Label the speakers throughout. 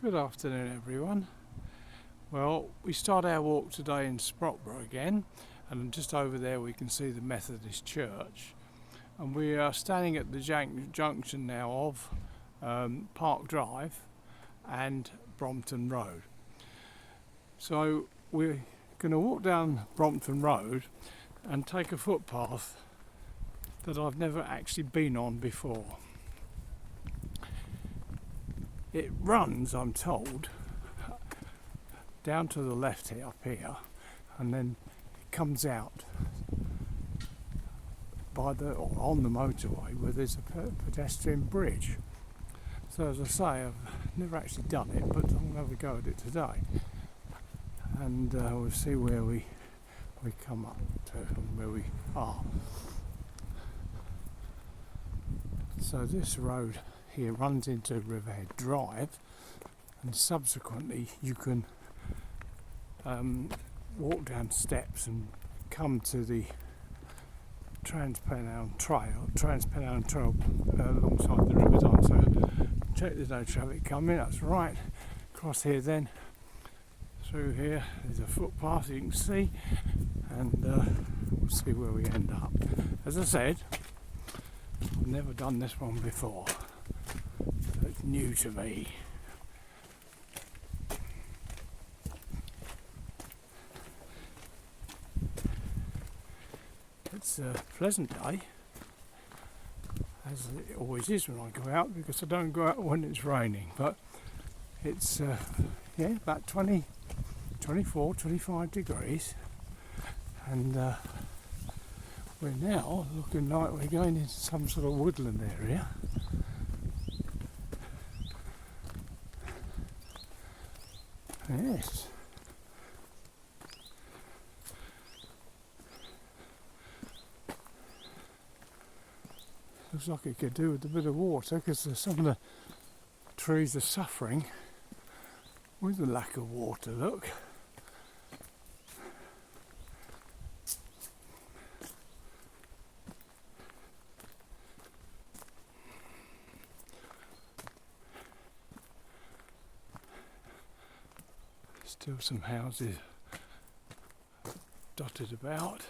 Speaker 1: Good afternoon everyone. Well, we start our walk today in Sprotbrough again, and just over there we can see the Methodist Church, and we are standing at the junction now of Park Drive and Brompton Road. So we're going to walk down Brompton Road and take a footpath that I've never actually been on before. It runs, I'm told, down to the left here, up here, and then it comes out on the motorway where there's a pedestrian bridge. So as I say, I've never actually done it, but I'm going to have a go at it today, and we'll see where we come up to and where we are. So this road here runs into Riverhead Drive, and subsequently you can walk down steps and come to the Trans-Pennine Trail alongside the River Don. So check there's no traffic coming. That's right. Across here then, through here there's a footpath you can see, and we'll see where we end up. As I said, I've never done this one before, so it's new to me. It's a pleasant day, as it always is when I go out, because I don't go out when it's raining, but it's about 24, 25 degrees, and we're now looking like we're going into some sort of woodland area. Yes. Looks like it could do with a bit of water, because some of the trees are suffering with the lack of water, look. Still some houses dotted about.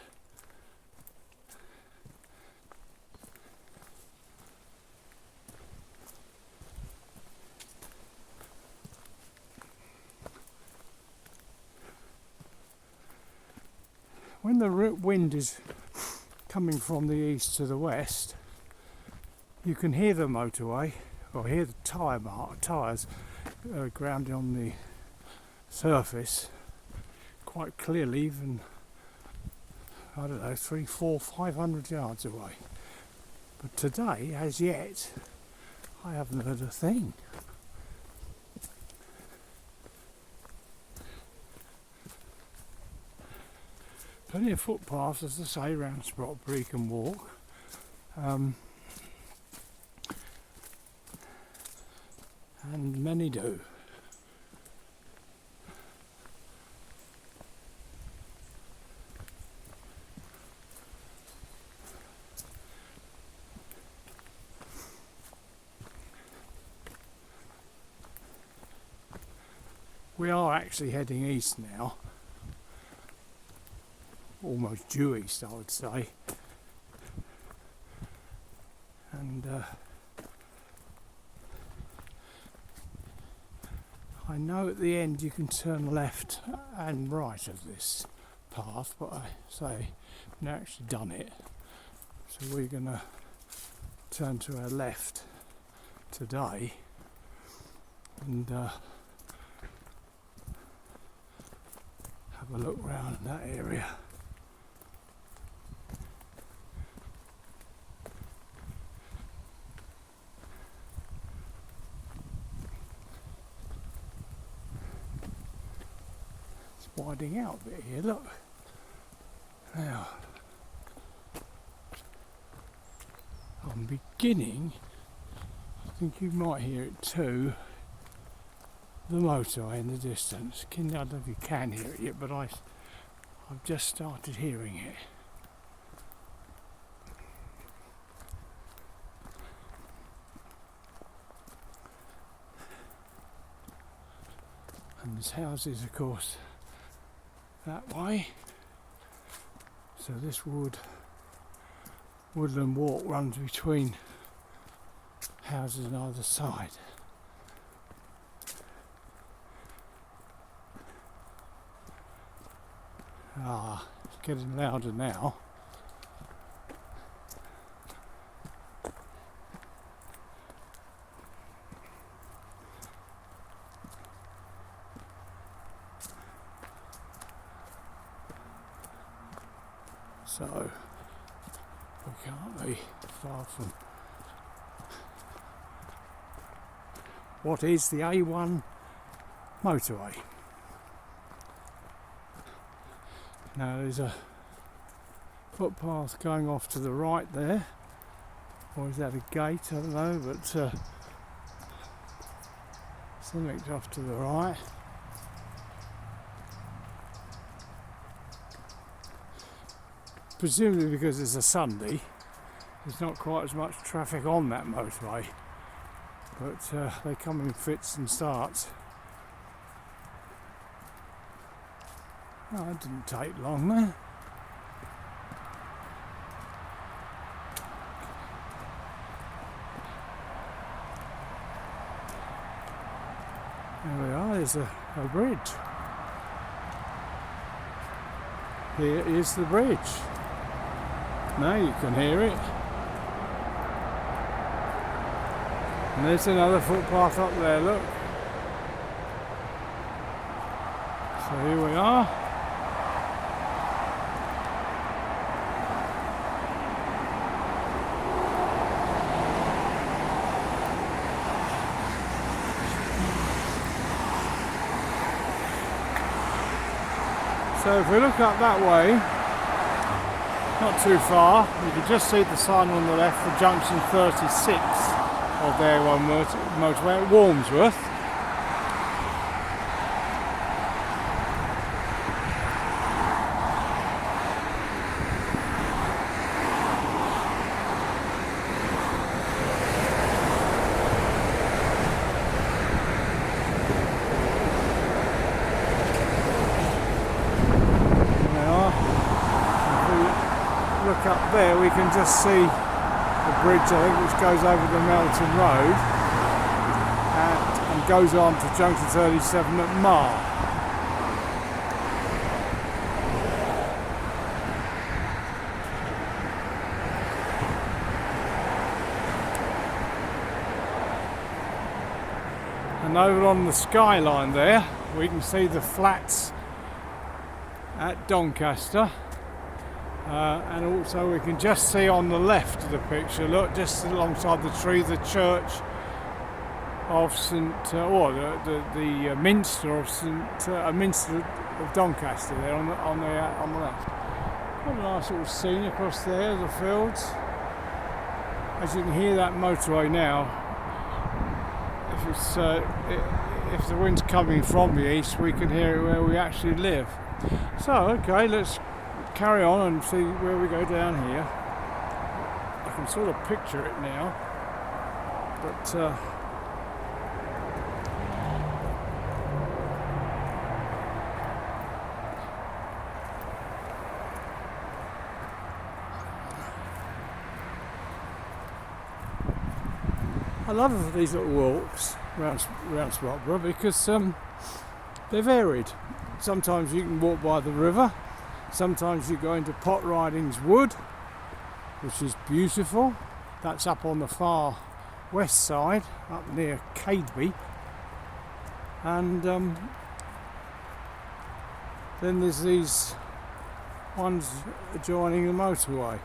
Speaker 1: When the wind is coming from the east to the west, you can hear the motorway, or hear the tyres grounding on the surface quite clearly, even, I don't know, 300, 400, 500 yards away. But today, as yet, I haven't heard a thing. Plenty of footpaths, as I say, around Sprotbrough you can walk. And many do. We are actually heading east now. Almost due east, I would say, and I know at the end you can turn left and right of this path, but I say I've not actually done it, so we're going to turn to our left today and have a look round that area. Widening out a bit here, look. Now, I'm beginning, I think you might hear it too, the motorway in the distance. I don't know if you can hear it yet, but I've just started hearing it. And there's houses, of course, that way. So this woodland walk runs between houses on either side. It's getting louder now. So we can't be far from what is the A1 motorway. Now there's a footpath going off to the right there, or is that a gate? I don't know, but something's off to the right. Presumably because it's a Sunday, there's not quite as much traffic on that motorway, but they come in fits and starts. Oh, it didn't take long there. There we are, there's a bridge. Here is the bridge. Now you can hear it. And there's another footpath up there, look. So here we are. So if we look up that way, not too far, you can just see the sign on the left for junction 36 of the A1 motorway at Warmsworth. Look up there, we can just see the bridge, I think, which goes over the Melton Road and goes on to junction 37 at Mar. And over on the skyline there, we can see the flats at Doncaster. And also we can just see on the left of the picture, look, just alongside the tree, the church of the Minster of Minster of Doncaster there on the left. What a nice little scene across there, the fields. As you can hear that motorway now, if the wind's coming from the east, we can hear it where we actually live. So, okay, let's carry on and see where we go down here. I can sort of picture it now, but I love these little walks around Sprotbrough because they're varied. Sometimes you can walk by the river. Sometimes you go into Pot Riding's Wood, which is beautiful. That's up on the far west side, up near Cadeby. And then there's these ones adjoining the motorway.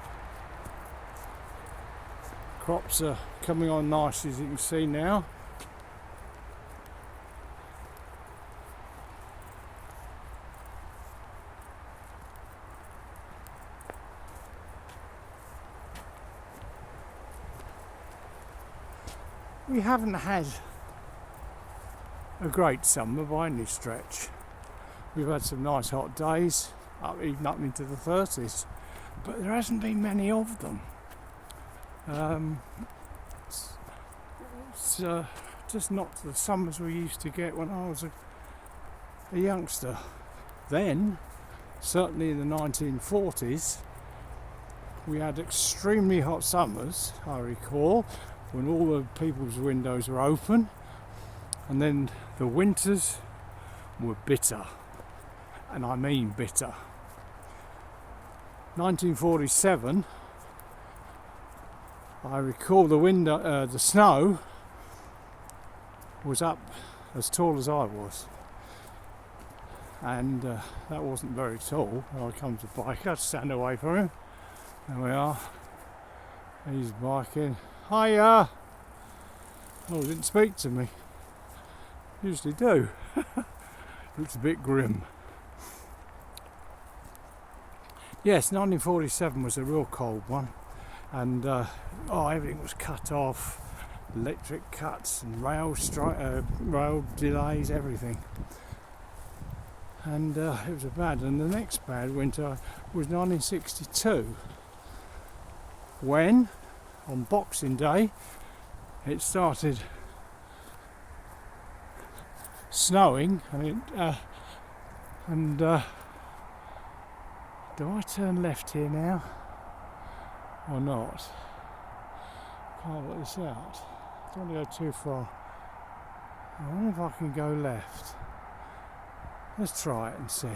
Speaker 1: Crops are coming on nicely, as you can see now. We haven't had a great summer by any stretch. We've had some nice hot days, even up into the 30s, but there hasn't been many of them. It's just not the summers we used to get when I was a youngster. Then, certainly in the 1940s, we had extremely hot summers, I recall, when all the people's windows were open, and then the winters were bitter, and I mean bitter. 1947, I recall the snow was up as tall as I was, and that wasn't very tall. I come to bike, I'd stand away from him. There we are. He's biking. Hiya! Oh, he didn't speak to me. Usually do. Looks a bit grim. Yes, 1947 was a real cold one, and everything was cut off. Electric cuts and rail delays, everything. And it was a bad. And the next bad winter was 1962, when on Boxing Day it started snowing, and do I turn left here now or not? Can't work this out. I don't want to go too far. I wonder if I can go left. Let's try it and see.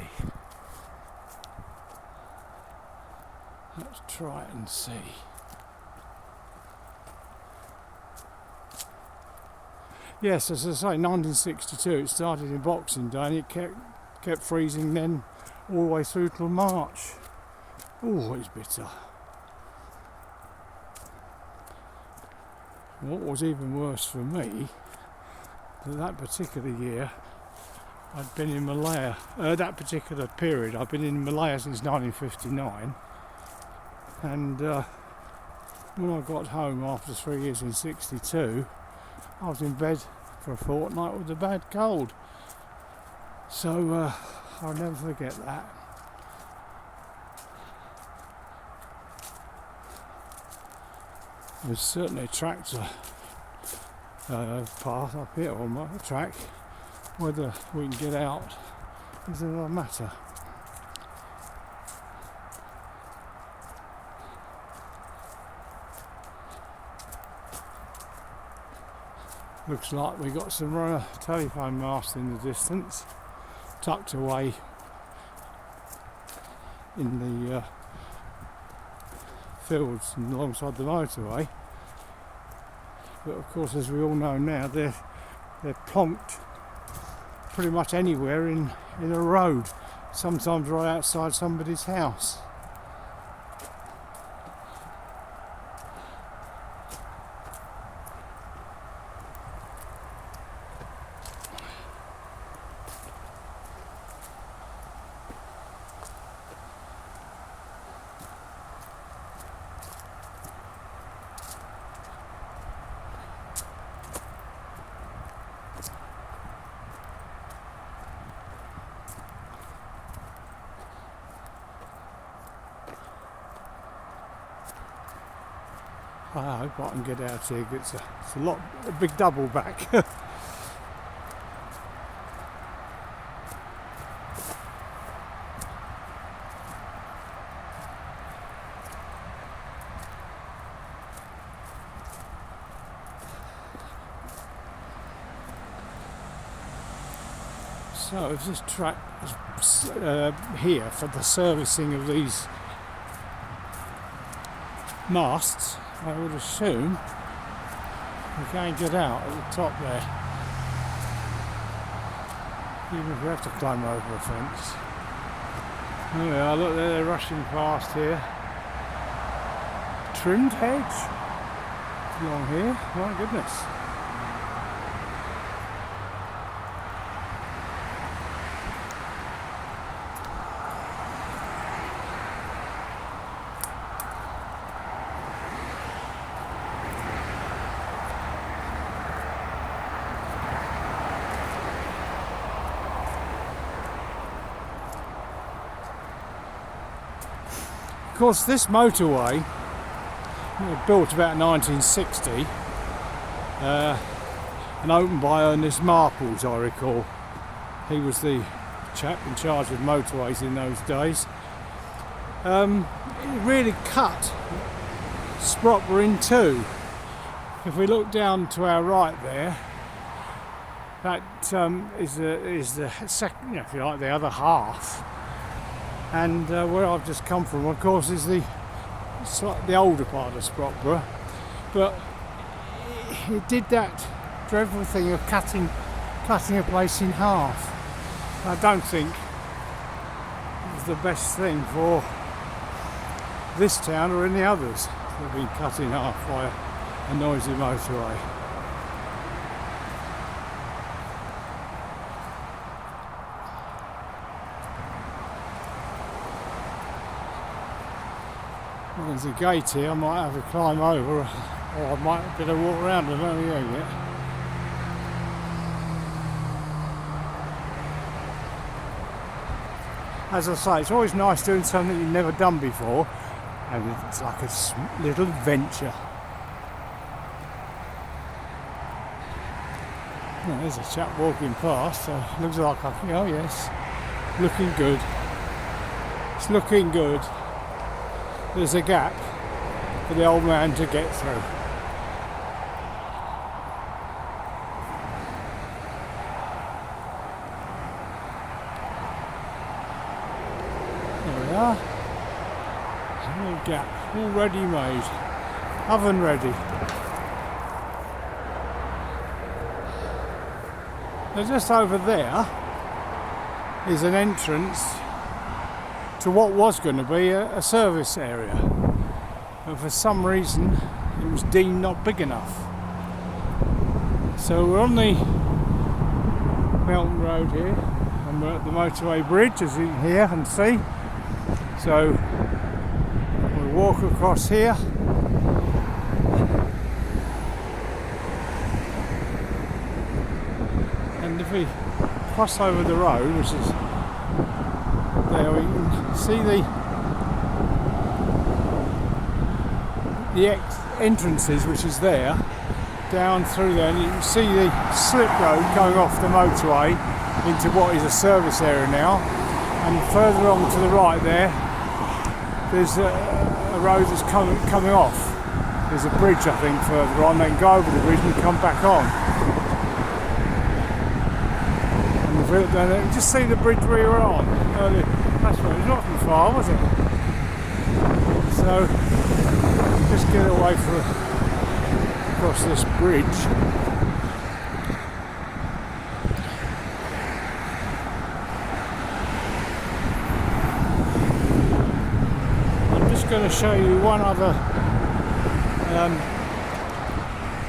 Speaker 1: Let's try it and see. Yes, as I say, 1962 it started in Boxing Day, and it kept freezing then all the way through till March. Oh, it's bitter. What was even worse for me, that particular year, I'd been in Malaya, that particular period, I'd been in Malaya since 1959, and when I got home after 3 years in 62, I was in bed for a fortnight with a bad cold. So I'll never forget that. There's certainly a tractor path up here on my track. Whether we can get out is another matter. Looks like we got some telephone masts in the distance, tucked away in the fields and alongside the motorway. But of course, as we all know now, they're plonked pretty much anywhere in a road, sometimes right outside somebody's house. I hope I can get out here. It's a big double back. So if this track is here for the servicing of these masts, I would assume we can't get out at the top there, even if we have to climb over a fence. There we are, look, they're rushing past here. Trimmed hedge along here, my goodness. Of course, this motorway was built about 1960 and opened by Ernest Marples, I recall. He was the chap in charge of motorways in those days. It really cut Sprotbrough in two. If we look down to our right there, that is the second, if you like, the other half. And where I've just come from, of course, is the older part of Sprotbrough. But it did that dreadful thing of cutting a place in half. I don't think it was the best thing for this town or any others that have been cut in half by a noisy motorway. Well, there's a gate here. I might have to climb over, or I might better walk around. I don't know yet. As I say, it's always nice doing something you've never done before, and it's like a little adventure. Well, there's a chap walking past, so it looks like oh yes, looking good. It's looking good. There's a gap for the old man to get through. There we are. A little gap, all ready made, oven ready. Now just over there is an entrance to what was going to be a service area, but for some reason it was deemed not big enough. So we're on the mountain road here, and we're at the motorway bridge, as you can hear and see. So we'll walk across here, and if we cross over the road, which is there, we can see the entrances, which is there, down through there, and you can see the slip road going off the motorway into what is a service area now. And further on to the right there's a road that's coming off. There's a bridge, I think, further on. They can go over the bridge and come back on. And just see the bridge we were on earlier. That's right, it's not from far, was it? So, just get away across this bridge. I'm just going to show you one other,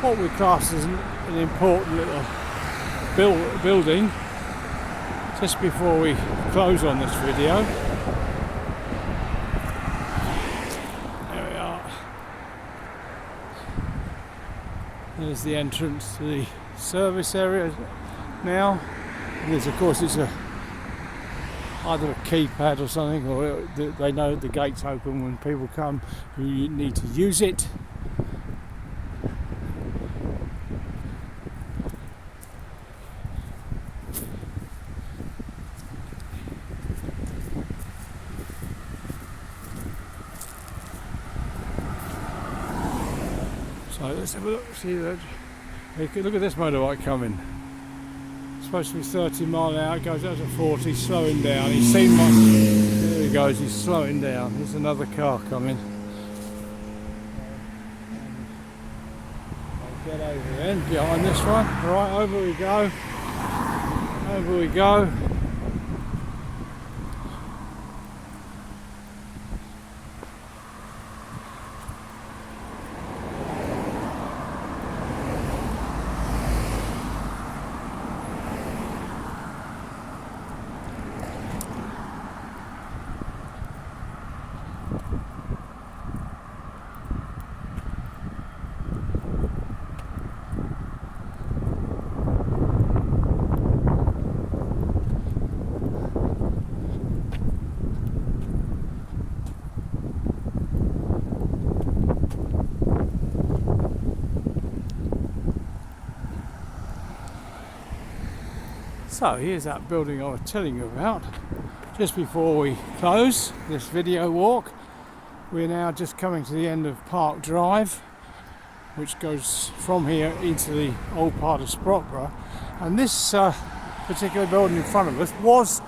Speaker 1: what we class as an important little building, just before we close on this video. There we are. There's the entrance to the service area now. There's, of course, it's either a keypad or something, or they know the gate's open when people come who need to use it. So let's have a look, see that. Look at this motorbike coming. It's supposed to be 30 mile an hour, it goes out to 40, slowing down. He's seen my, there he goes, he's slowing down. There's another car coming. I'll get over then, behind this one. Right, over we go. Over we go. So here's that building I was telling you about. Just before we close this video walk, we're now just coming to the end of Park Drive, which goes from here into the old part of Sprotbrough. And this particular building in front of us was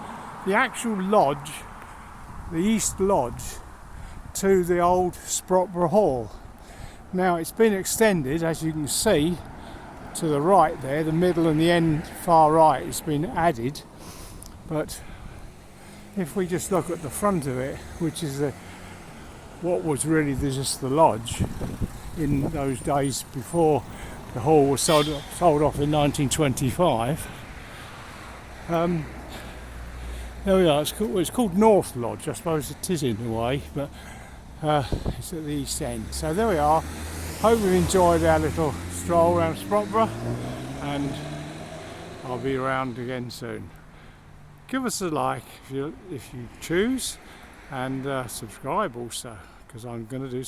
Speaker 1: the actual lodge, the East Lodge, to the old Sprotbrough Hall. Now it's been extended, as you can see, to the right there, the middle and the end far right has been added. But if we just look at the front of it, which is what was really just the lodge in those days before the hall was sold off in 1925. There we are. It's called North Lodge. I suppose it is in a way, but it's at the east end. So there we are. Hope you've enjoyed our little stroll around Sprotbrough, and I'll be around again soon. Give us a like if you choose, and subscribe also, because I'm going to do